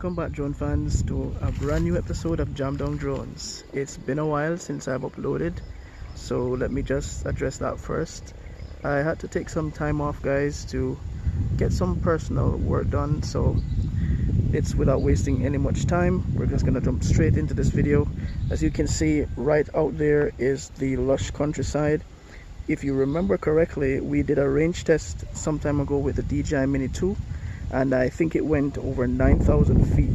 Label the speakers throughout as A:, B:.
A: Welcome back, drone fans, to a brand new episode of Jam Dung Drones. It's been a while since I've uploaded, so let me just address that first. I had to take some time off, guys, to get some personal work done, so it's without wasting any much time. We're just gonna jump straight into this video. As you can see, right out there is the lush countryside. If you remember correctly, we did a range test some time ago with the DJI Mini 2, and I think it went over 9,000 feet.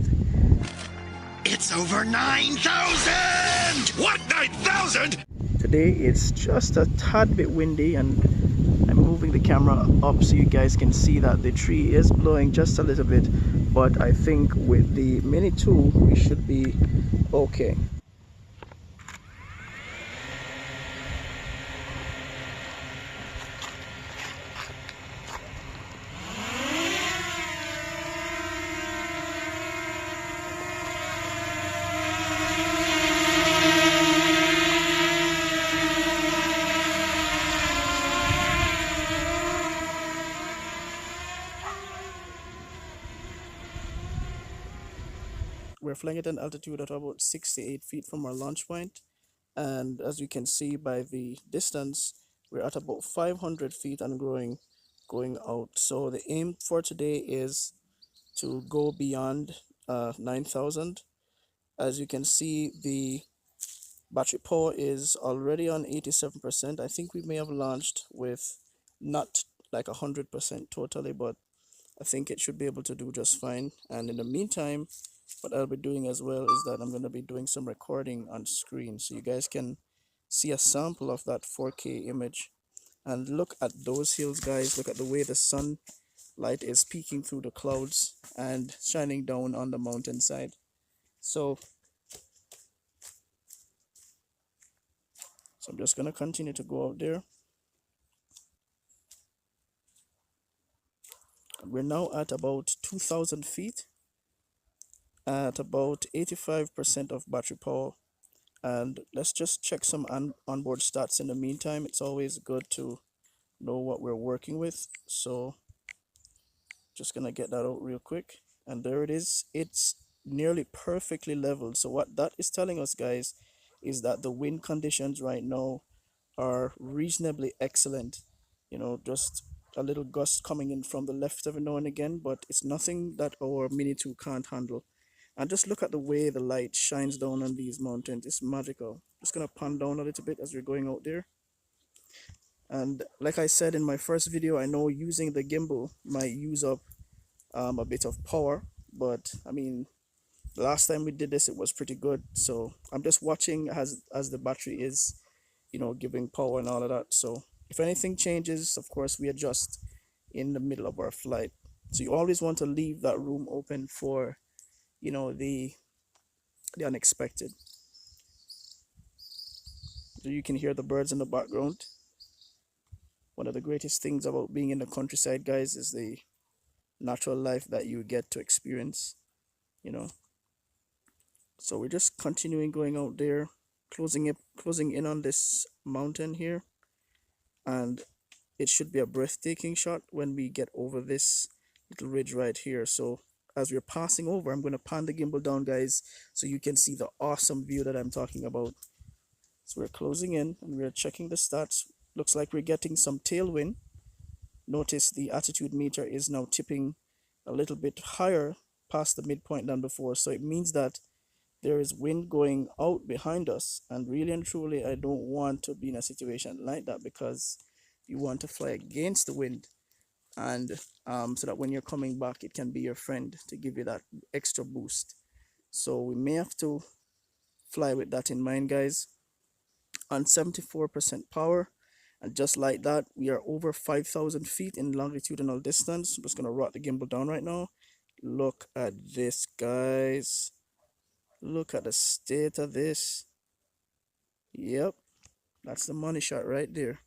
B: It's over 9,000! What, 9,000?
A: Today it's just a tad bit windy, and I'm moving the camera up so you guys can see that the tree is blowing just a little bit, but I think with the Mini 2 we should be okay. We're flying at an altitude at about 68 feet from our launch point, and as you can see by the distance, we're at about 500 feet and going out. So the aim for today is to go beyond 9,000. As you can see, the battery power is already on 87%. I think we may have launched with not like 100% totally, but I think it should be able to do just fine. And in the meantime, what I'll be doing as well is that I'm going to be doing some recording on screen so you guys can see a sample of that 4K image. And look at those hills, guys. Look at the way the sunlight is peeking through the clouds and shining down on the mountainside. So I'm just going to continue to go out there. We're now at about 2,000 feet at about 85% of battery power, and let's just check some onboard stats in the meantime. It's always good to know what we're working with, so just gonna get that out real quick. And there it is. It's nearly perfectly leveled. So what that is telling us, guys, is that the wind conditions right now are reasonably excellent. You know, just a little gust coming in from the left every now and again, but it's nothing that our Mini 2 can't handle. And just look at the way the light shines down on these mountains. It's magical. Just gonna pan down a little bit as we're going out there. And like I said in my first video, I know using the gimbal might use up a bit of power, but I mean, the last time we did this it was pretty good. So I'm just watching as the battery is, you know, giving power and all of that. So if anything changes, of course we adjust in the middle of our flight. So you always want to leave that room open for, you know, the unexpected. So you can hear the birds in the background. One of the greatest things about being in the countryside, guys, is the natural life that you get to experience, you know. So we're just continuing going out there, closing in on this mountain here, and it should be a breathtaking shot when we get over this little ridge right here. So as we're passing over, I'm going to pan the gimbal down, guys, so you can see the awesome view that I'm talking about. So we're closing in and we're checking the stats. Looks like we're getting some tailwind. Notice the attitude meter is now tipping a little bit higher past the midpoint than before, so it means that there is wind going out behind us. And really and truly, I don't want to be in a situation like that, because you want to fly against the wind, and so that when you're coming back it can be your friend to give you that extra boost. So we may have to fly with that in mind, guys. On 74% power, and just like that we are over 5,000 feet in longitudinal distance. I'm just gonna rock the gimbal down right now. Look at this, guys. Look at the state of this. Yep, that's the money shot right there.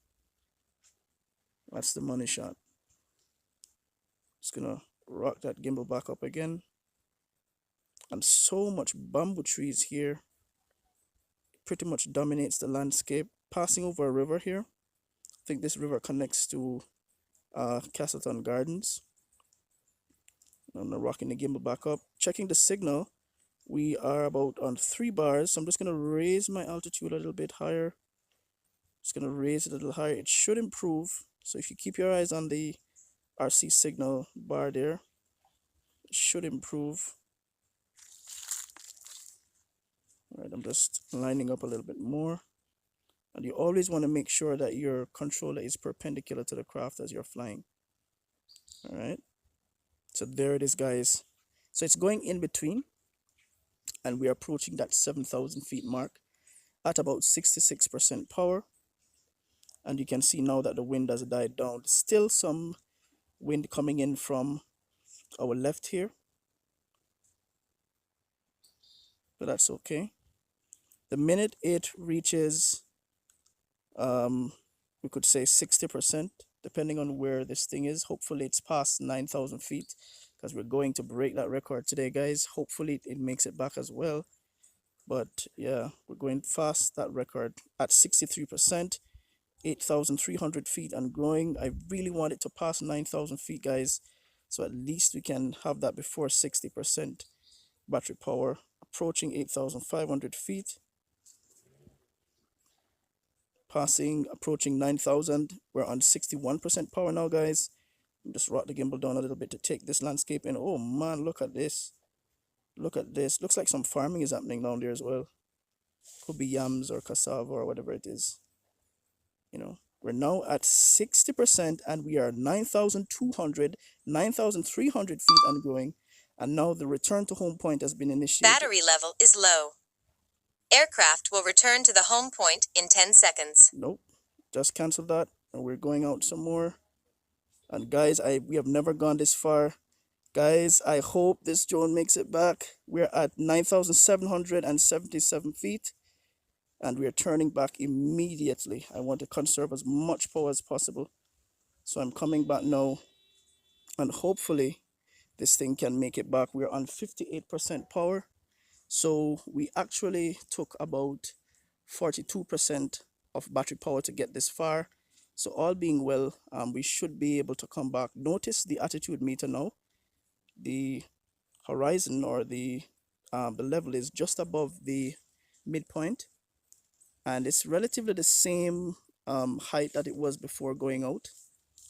A: That's the money shot. Just gonna rock that gimbal back up again. And so much bamboo trees here. Pretty much dominates the landscape. Passing over a river here. I think this river connects to Castleton Gardens. I'm rocking the gimbal back up. Checking the signal. We are about on 3 bars. So I'm just going to raise my altitude a little bit higher. Just going to raise it a little higher. It should improve. So if you keep your eyes on the RC signal bar there, it should improve. All right, I'm just lining up a little bit more. And you always want to make sure that your controller is perpendicular to the craft as you're flying. All right. So there it is, guys. So it's going in between, and we are approaching that 7,000 feet mark at about 66% power. And you can see now that the wind has died down. Still some wind coming in from our left here, but that's okay. The minute it reaches, we could say 60%, depending on where this thing is. Hopefully it's past 9,000 feet, because we're going to break that record today, guys. Hopefully it makes it back as well. But yeah, we're going past that record at 63%, 8,300 feet and growing. I really want it to pass 9,000 feet, guys. So at least we can have that before 60% battery power. Approaching 8,500 feet. Approaching 9,000. We're on 61% power now, guys. Just rock the gimbal down a little bit to take this landscape in. Oh man, look at this. Look at this. Looks like some farming is happening down there as well. Could be yams or cassava or whatever it is. You know, we're now at 60% and we are 9,200, 9,300 feet and growing. And now the return to home point has been initiated.
C: Battery level is low. Aircraft will return to the home point in 10 seconds.
A: Nope. Just cancel that. And we're going out some more. And guys, we have never gone this far. Guys, I hope this drone makes it back. We're at 9,777 feet. And we are turning back immediately. I want to conserve as much power as possible. So I'm coming back now. And hopefully this thing can make it back. We're on 58% power. So we actually took about 42% of battery power to get this far. So all being well, we should be able to come back. Notice the attitude meter now. The horizon or the level is just above the midpoint. And it's relatively the same height that it was before going out.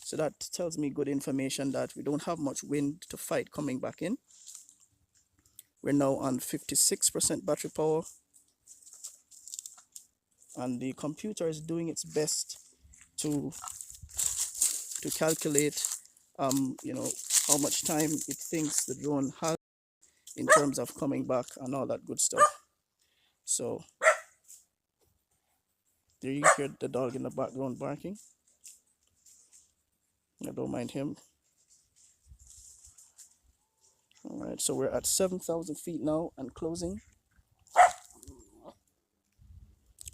A: So that tells me good information that we don't have much wind to fight coming back in. We're now on 56% battery power. And the computer is doing its best to calculate, you know, how much time it thinks the drone has in terms of coming back and all that good stuff. So there you hear the dog in the background barking. I don't mind him. All right, so we're at 7,000 feet now and closing.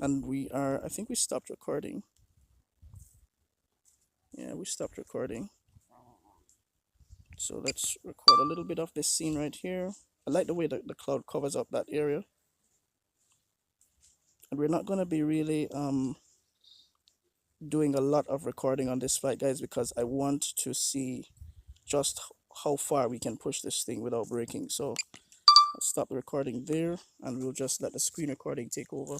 A: And we are, I think we stopped recording. Yeah, we stopped recording. So let's record a little bit of this scene right here. I like the way that the cloud covers up that area. And we're not going to be really doing a lot of recording on this flight, guys, because I want to see just how far we can push this thing without breaking. So I'll stop the recording there and we'll just let the screen recording take over.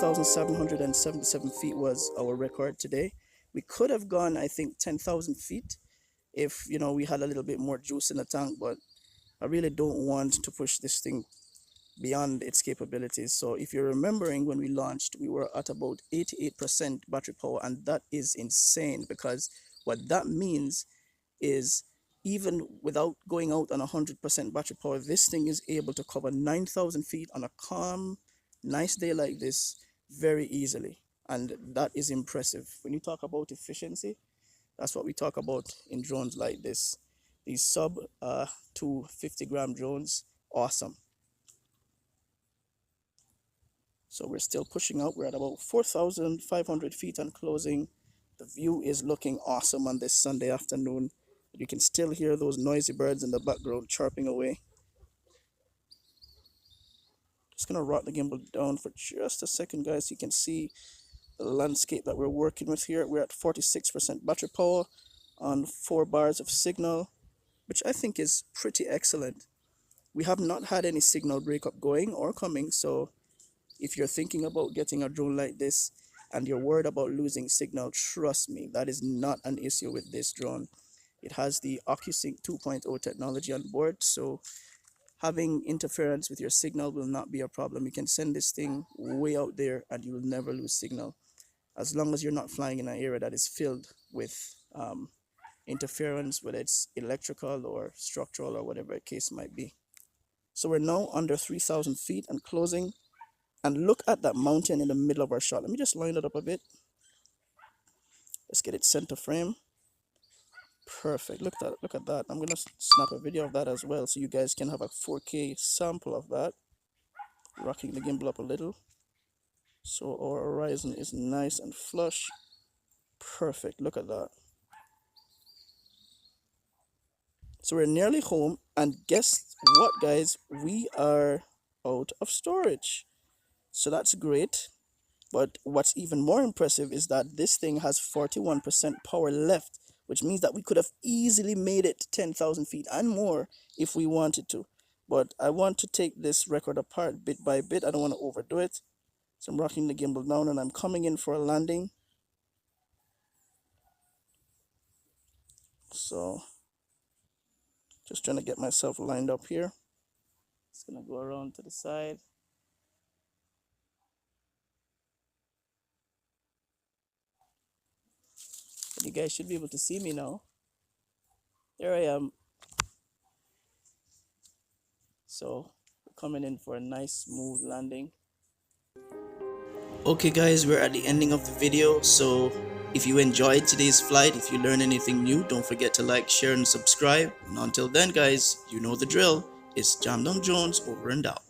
A: 1,777 feet was our record today. We could have gone, I think, 10,000 feet if, you know, we had a little bit more juice in the tank, but I really don't want to push this thing beyond its capabilities. So if you're remembering, when we launched, we were at about 88% battery power, and that is insane, because what that means is even without going out on 100% battery power, this thing is able to cover 9,000 feet on a calm, nice day like this very easily. And that is impressive. When you talk about efficiency, that's what we talk about in drones like this. These sub 250-gram drones, awesome. So we're still pushing out. We're at about 4,500 feet and closing. The view is looking awesome on this Sunday afternoon. You can still hear those noisy birds in the background chirping away. Just gonna rock the gimbal down for just a second, guys, so you can see the landscape that we're working with here. We're at 46% battery power on 4 bars of signal, which I think is pretty excellent. We have not had any signal breakup going or coming, so if you're thinking about getting a drone like this and you're worried about losing signal, trust me, that is not an issue with this drone. It has the OcuSync 2.0 technology on board, so having interference with your signal will not be a problem. You can send this thing way out there and you will never lose signal, as long as you're not flying in an area that is filled with interference, whether it's electrical or structural or whatever the case might be. So we're now under 3,000 feet and closing. And look at that mountain in the middle of our shot. Let me just line it up a bit. Let's get it center frame. Perfect. Look at that. I'm gonna snap a video of that as well, so you guys can have a 4K sample of that. Rocking the gimbal up a little, so our horizon is nice and flush. Perfect. Look at that. So we're nearly home, and guess what, guys? We are out of storage. So that's great. But what's even more impressive is that this thing has 41% power left, which means that we could have easily made it 10,000 feet and more if we wanted to. But I want to take this record apart bit by bit. I don't want to overdo it. So I'm rocking the gimbal down and I'm coming in for a landing. So just trying to get myself lined up here. Just gonna go around to the side. You guys should be able to see me now. There I am. So we're coming in for a nice smooth landing. Okay guys, we're at the ending of the video. So if you enjoyed today's flight, if you learned anything new, don't forget to like, share and subscribe. And until then guys, you know the drill. It's Jam Dung Jones over and out.